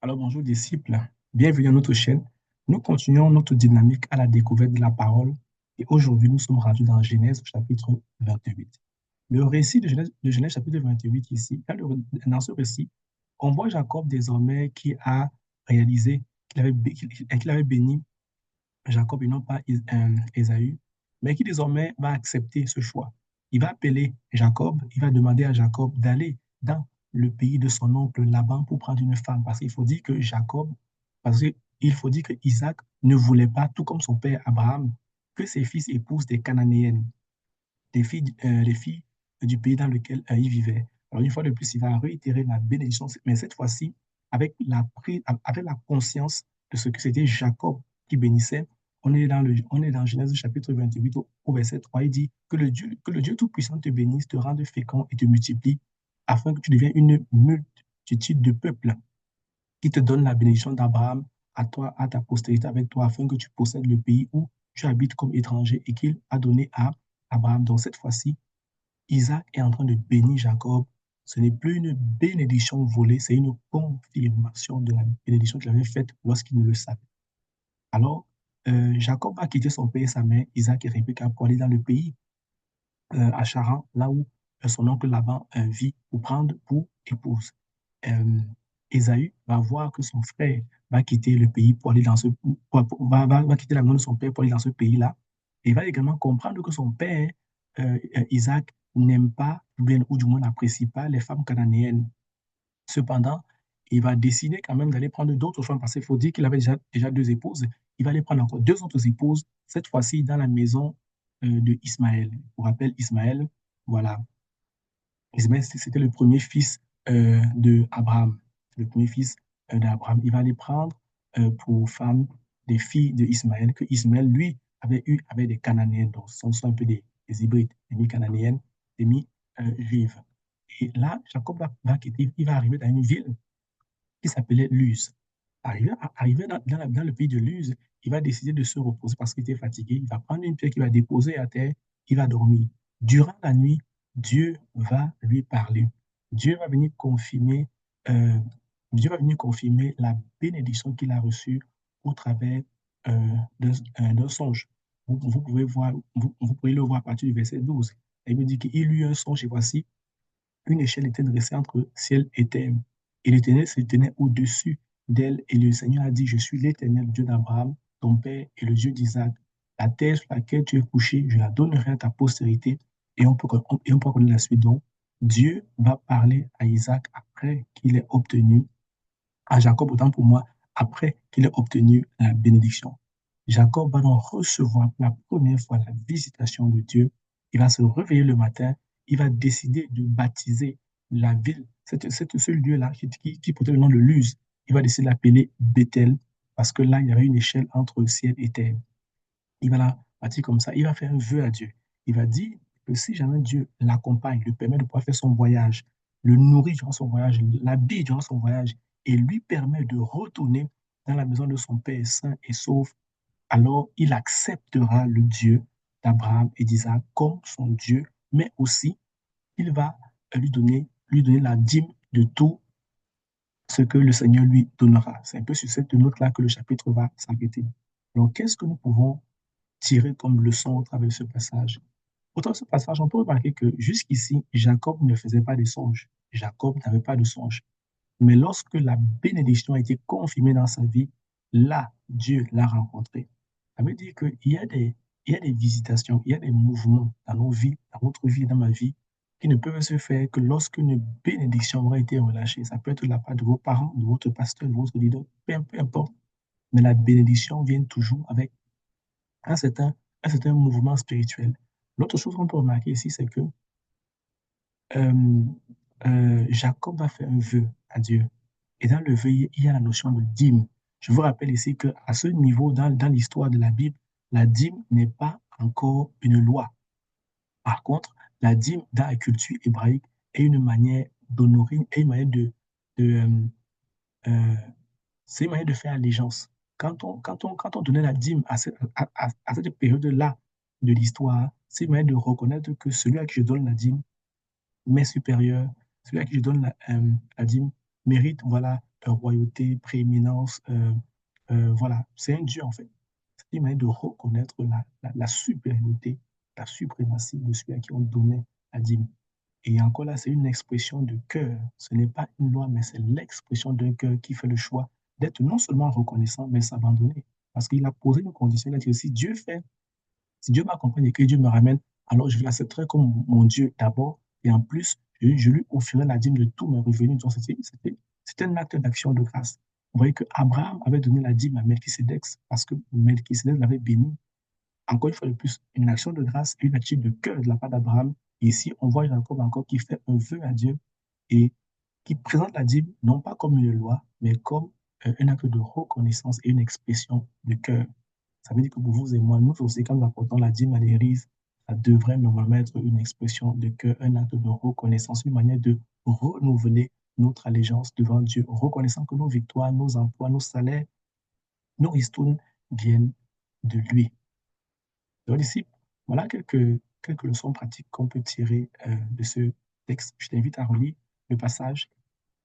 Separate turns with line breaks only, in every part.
Alors bonjour disciples, bienvenue à notre chaîne. Nous continuons notre dynamique à la découverte de la parole et aujourd'hui nous sommes rendus dans Genèse au chapitre 28. Le récit de Genèse chapitre 28 ici, dans ce récit, on voit Jacob désormais qui a réalisé qu'il avait béni Jacob et non pas Ésaü, mais qui désormais va accepter ce choix. Il va appeler Jacob, il va demander à Jacob d'aller dans le pays de son oncle Laban pour prendre une femme, parce qu'il faut dire que Isaac ne voulait pas, tout comme son père Abraham, que ses fils épousent des Cananéennes, les filles du pays dans lequel il vivait. Alors une fois de plus, il va réitérer la bénédiction, mais cette fois-ci avec la conscience de ce que c'était Jacob qui bénissait. On est dans Genèse chapitre 28 au verset 3. Il dit que le Dieu Tout-Puissant te bénisse, te rende fécond et te multiplie, afin que tu deviennes une multitude de peuples, qui te donne la bénédiction d'Abraham à toi, à ta postérité avec toi, afin que tu possèdes le pays où tu habites comme étranger et qu'il a donné à Abraham. Donc cette fois-ci, Isaac est en train de bénir Jacob. Ce n'est plus une bénédiction volée, c'est une confirmation de la bénédiction qu'il avait faite lorsqu'il ne le savait. Alors, Jacob va quitter son père et sa mère, Isaac et Rebecca, pour aller dans le pays, à Charan, là où son oncle Laban vit, pour prendre pour épouse. Euh, Ésaü va voir que son frère va quitter le pays pour aller dans va quitter la maison de son père pour aller dans ce pays-là. Et il va également comprendre que son père, Isaac, n'aime pas, ou du moins n'apprécie pas les femmes cananéennes. Cependant, il va décider quand même d'aller prendre d'autres femmes parce qu'il faut dire qu'il avait déjà deux épouses. Il va aller prendre encore deux autres épouses, cette fois-ci dans la maison de Ismaël. Pour rappel, Ismaël, voilà, Ismaël, c'était le premier fils de Abraham. Le premier fils d'Abraham. Il va les prendre pour femmes des filles de Ismaël, que Ismaël, lui, avait eu avec des Cananéennes. Donc, ce sont un peu des hybrides, des mi-cananéennes, des mi-juives. Et là, Jacob va quitter, il va arriver dans une ville qui s'appelait Luz. Arrivé dans le pays de Luz, il va décider de se reposer parce qu'il était fatigué. Il va prendre une pierre qu'il va déposer à terre, il va dormir. Durant la nuit, Dieu va lui parler. Dieu va venir confirmer, euh, Dieu va venir confirmer la bénédiction qu'il a reçue au travers d'un songe. Vous pouvez voir, vous pouvez le voir à partir du verset 12. Il me dit qu'il eut un songe et voici, une échelle était dressée entre ciel et terre, et l'Éternel se tenait au-dessus d'elle, et le Seigneur a dit, je suis l'Éternel, Dieu d'Abraham, ton père, et le Dieu d'Isaac. La terre sur laquelle tu es couché, je la donnerai à ta postérité, et on peut connaître la suite. Donc, Dieu va parler à Isaac après qu'il ait obtenu, à Jacob, autant pour moi, après qu'il ait obtenu la bénédiction. Jacob va donc recevoir pour la première fois la visitation de Dieu. Il va se réveiller le matin, il va décider de baptiser la ville, ce lieu-là qui portait le nom de Luz. Il va décider de l'appeler Bethel parce que là, il y avait une échelle entre ciel et terre. Il va la bâtir comme ça. Il va faire un vœu à Dieu. Il va dire que si jamais Dieu l'accompagne, lui permet de pouvoir faire son voyage, le nourrit durant son voyage, l'habille durant son voyage et lui permet de retourner dans la maison de son Père sain et sauf, alors il acceptera le Dieu d'Abraham et d'Isaac comme son Dieu, mais aussi il va lui donner la dîme de tout ce que le Seigneur lui donnera. C'est un peu sur cette note-là que le chapitre va s'arrêter. Donc, qu'est-ce que nous pouvons tirer comme leçon au travers de ce passage? Au travers de ce passage, on peut remarquer que jusqu'ici, Jacob ne faisait pas de songes. Jacob n'avait pas de songes. Mais lorsque la bénédiction a été confirmée dans sa vie, là, Dieu l'a rencontré. Ça veut dire qu'il y a des visitations, il y a des mouvements dans nos vies, dans notre vie, dans ma vie, qui ne peuvent se faire que lorsque une bénédiction aura été relâchée. Ça peut être de la part de vos parents, de votre pasteur, de votre leader, peu importe. Mais la bénédiction vient toujours avec un certain, un certain mouvement spirituel. L'autre chose qu'on peut remarquer ici, c'est que euh, Jacob va faire un vœu à Dieu. Et dans le vœu, il y a la notion de dîme. Je vous rappelle ici qu'à ce niveau, dans l'histoire de la Bible, la dîme n'est pas encore une loi. Par contre, la dîme dans la culture hébraïque est une manière d'honorer, est une manière de, euh, c'est une manière de faire allégeance. Quand on donnait la dîme à cette période-là de l'histoire, c'est une manière de reconnaître que celui à qui je donne la dîme m'est supérieur, celui à qui je donne la dîme mérite, voilà, royauté, prééminence. Voilà, c'est un Dieu en fait. C'est une manière de reconnaître la supériorité, la suprématie de celui à qui on donnait la dîme. Et encore là, c'est une expression de cœur. Ce n'est pas une loi, mais c'est l'expression d'un cœur qui fait le choix d'être non seulement reconnaissant, mais s'abandonner. Parce qu'il a posé une condition. Il a dit, si Dieu m'accompagne et que Dieu me ramène, alors je l'accepterai comme mon Dieu d'abord. Et en plus, je lui offrirai la dîme de tous mes revenus. Donc, c'était un acte d'action de grâce. Vous voyez que Abraham avait donné la dîme à Melchisedec parce que Melchisedec l'avait béni. Encore une fois de plus, une action de grâce, une attitude de cœur de la part d'Abraham. Et ici, on voit Jacob encore qui fait un vœu à Dieu et qui présente la dîme non pas comme une loi, mais comme un acte de reconnaissance et une expression de cœur. Ça veut dire que pour vous et moi, nous aussi, quand nous apportons la dîme à l'église, ça devrait normalement être une expression de cœur, un acte de reconnaissance, une manière de renouveler notre allégeance devant Dieu, reconnaissant que nos victoires, nos emplois, nos salaires, nos ristournes viennent de lui. Donc ici, voilà quelques leçons pratiques qu'on peut tirer de ce texte. Je t'invite à relire le passage.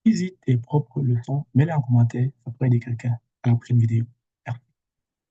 Visite tes propres leçons, mets-les en commentaire, ça pourrait aider quelqu'un. À la prochaine vidéo.